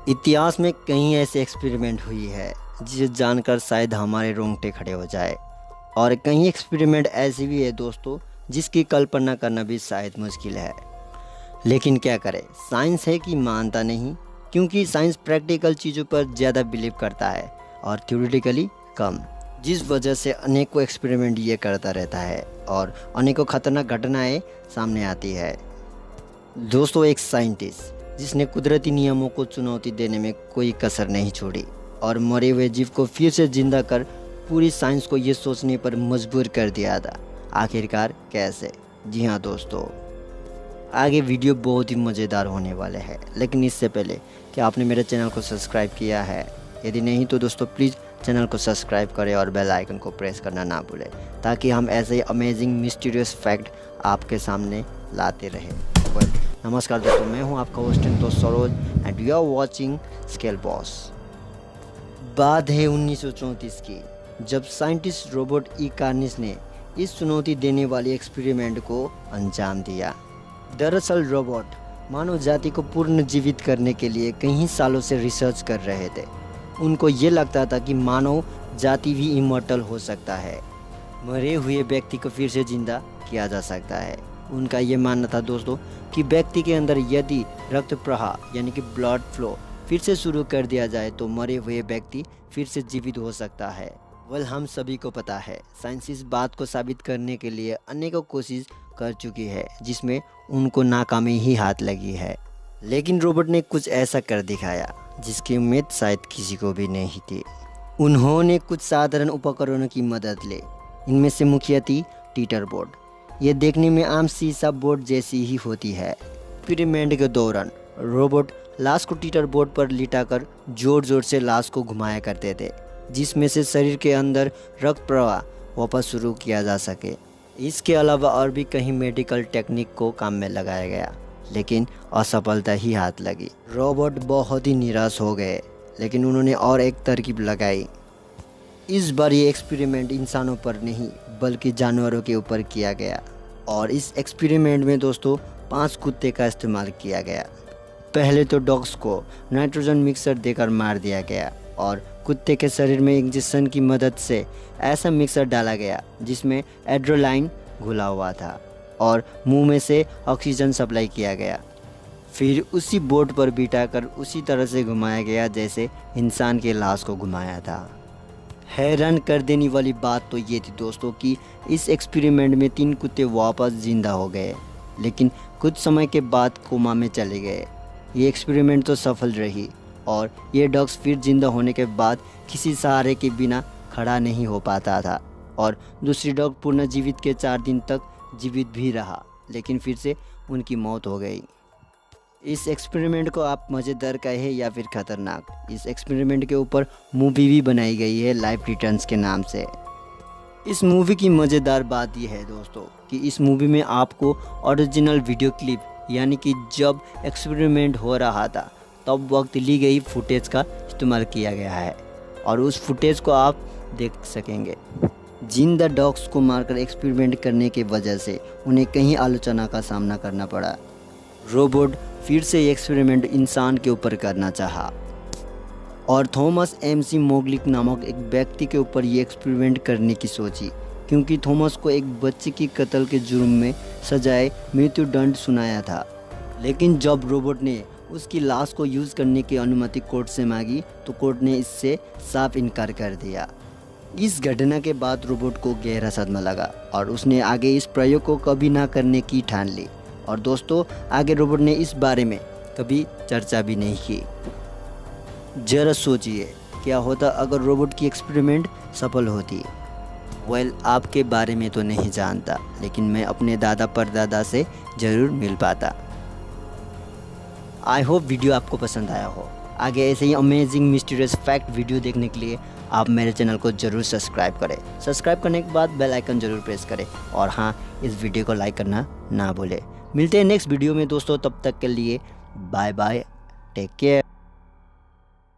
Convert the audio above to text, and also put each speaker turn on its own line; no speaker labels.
इतिहास में कई ऐसे एक्सपेरिमेंट हुई है जिसे जानकर शायद हमारे रोंगटे खड़े हो जाए, और कई एक्सपेरिमेंट ऐसे भी है दोस्तों जिसकी कल्पना करना भी शायद मुश्किल है। लेकिन क्या करें, साइंस है कि मानता नहीं, क्योंकि साइंस प्रैक्टिकल चीज़ों पर ज़्यादा बिलीव करता है और थ्योरेटिकली कम, जिस वजह से अनेकों एक्सपेरिमेंट ये करता रहता है और अनेकों खतरनाक घटनाएं सामने आती है। दोस्तों, एक साइंटिस्ट जिसने कुदरती नियमों को चुनौती देने में कोई कसर नहीं छोड़ी और मरे हुए जीव को फिर से जिंदा कर पूरी साइंस को ये सोचने पर मजबूर कर दिया था। आखिरकार कैसे? जी हाँ दोस्तों, आगे वीडियो बहुत ही मज़ेदार होने वाले हैं, लेकिन इससे पहले क्या आपने मेरे चैनल को सब्सक्राइब किया है? यदि नहीं तो दोस्तों प्लीज़ चैनल को सब्सक्राइब करें और बेल आइकन को प्रेस करना ना भूलें, ताकि हम ऐसे ही अमेजिंग मिस्टीरियस फैक्ट आपके सामने लाते रहें। नमस्कार दोस्तों, मैं हूं आपका होस्ट तो Saroj and you are watching scale boss. बात है 1934 की, जब साइंटिस्ट रॉबर्ट ई कार्निस ने इस चुनौती देने वाली एक्सपेरिमेंट को अंजाम दिया। दरअसल रॉबर्ट मानव जाति को पुनर्जीवित करने के लिए कई सालों से रिसर्च कर रहे थे। उनको ये लगता था कि मानव जाति भी इमॉर्टल हो सकता है, मरे हुए व्यक्ति को फिर से जिंदा किया जा सकता है। उनका ये मानना था दोस्तों कि व्यक्ति के अंदर यदि रक्त प्रवाह यानी कि ब्लड फ्लो फिर से शुरू कर दिया जाए तो मरे हुए व्यक्ति फिर से जीवित हो सकता है। हम सभी को पता है साइंस इस बात को साबित करने के लिए अनेकों कोशिश कर चुकी है, जिसमें उनको नाकामी ही हाथ लगी है। लेकिन रॉबर्ट ने कुछ ऐसा कर दिखाया जिसकी उम्मीद शायद किसी को भी नहीं थी। उन्होंने कुछ साधारण उपकरणों की मदद ली। इनमें से मुख्य थी टीटर बोर्ड। ये देखने में आम शीशा बोर्ड जैसी ही होती है। एक्सपेरिमेंट के दौरान रोबोट लाश को टीटर बोर्ड पर लिटाकर जोर जोर से लाश को घुमाया करते थे, जिसमें से शरीर के अंदर रक्त प्रवाह वापस शुरू किया जा सके। इसके अलावा और भी कहीं मेडिकल टेक्निक को काम में लगाया गया, लेकिन असफलता ही हाथ लगी। रोबोट बहुत ही निराश हो गए, लेकिन उन्होंने और एक तरकीब लगाई। इस बार ये एक्सपेरिमेंट इंसानों पर नहीं बल्कि जानवरों के ऊपर किया गया, और इस एक्सपेरिमेंट में दोस्तों 5 कुत्ते का इस्तेमाल किया गया। पहले तो डॉग्स को नाइट्रोजन मिक्सर देकर मार दिया गया और कुत्ते के शरीर में इंजेक्शन की मदद से ऐसा मिक्सर डाला गया जिसमें एड्रेनालाइन घुला हुआ था और मुंह में से ऑक्सीजन सप्लाई किया गया। फिर उसी बोर्ड पर बिठाकर उसी तरह से घुमाया गया जैसे इंसान के लाश को घुमाया था। हैरान कर देने वाली बात तो ये थी दोस्तों कि इस एक्सपेरिमेंट में 3 कुत्ते वापस जिंदा हो गए, लेकिन कुछ समय के बाद कोमा में चले गए। ये एक्सपेरिमेंट तो सफल रही और ये डॉग्स फिर जिंदा होने के बाद किसी सहारे के बिना खड़ा नहीं हो पाता था, और दूसरी डॉग पुनर्जीवित के 4 दिन तक जीवित भी रहा, लेकिन फिर से उनकी मौत हो गई। इस एक्सपेरिमेंट को आप मज़ेदार कहें या फिर ख़तरनाक, इस एक्सपेरिमेंट के ऊपर मूवी भी बनाई गई है लाइफ रिटर्न्स के नाम से। इस मूवी की मज़ेदार बात यह है दोस्तों कि इस मूवी में आपको ओरिजिनल वीडियो क्लिप यानी कि जब एक्सपेरिमेंट हो रहा था तब वक्त ली गई फुटेज का इस्तेमाल किया गया है, और उस फुटेज को आप देख सकेंगे। जिंदा डॉग्स को मारकर एक्सपेरिमेंट करने की वजह से उन्हें कई आलोचना का सामना करना पड़ा। रोबोट फिर से ये एक्सपेरिमेंट इंसान के ऊपर करना चाहा और थॉमस MC मोगलिक नामक एक व्यक्ति के ऊपर ये एक्सपेरिमेंट करने की सोची, क्योंकि थॉमस को एक बच्चे की कत्ल के जुर्म में सजाए मृत्युदंड सुनाया था। लेकिन जब रोबोट ने उसकी लाश को यूज़ करने की अनुमति कोर्ट से मांगी तो कोर्ट ने इससे साफ इनकार कर दिया। इस घटना के बाद रोबोट को गहरा सदमा लगा और उसने आगे इस प्रयोग को कभी ना करने की ठान ली। और दोस्तों, आगे रोबोट ने इस बारे में कभी चर्चा भी नहीं की। जरा सोचिए क्या होता अगर रोबोट की एक्सपेरिमेंट सफल होती। आपके बारे में तो नहीं जानता, लेकिन मैं अपने दादा परदादा से ज़रूर मिल पाता। आई होप वीडियो आपको पसंद आया हो। आगे ऐसे ही अमेजिंग मिस्टीरियस फैक्ट वीडियो देखने के लिए आप मेरे चैनल को ज़रूर सब्सक्राइब करें। सब्सक्राइब करने के बाद बेल आइकन ज़रूर प्रेस करें, और हाँ, इस वीडियो को लाइक करना ना भूलें। मिलते हैं नेक्स्ट वीडियो में दोस्तों, तब तक के लिए बाय बाय, टेक केयर।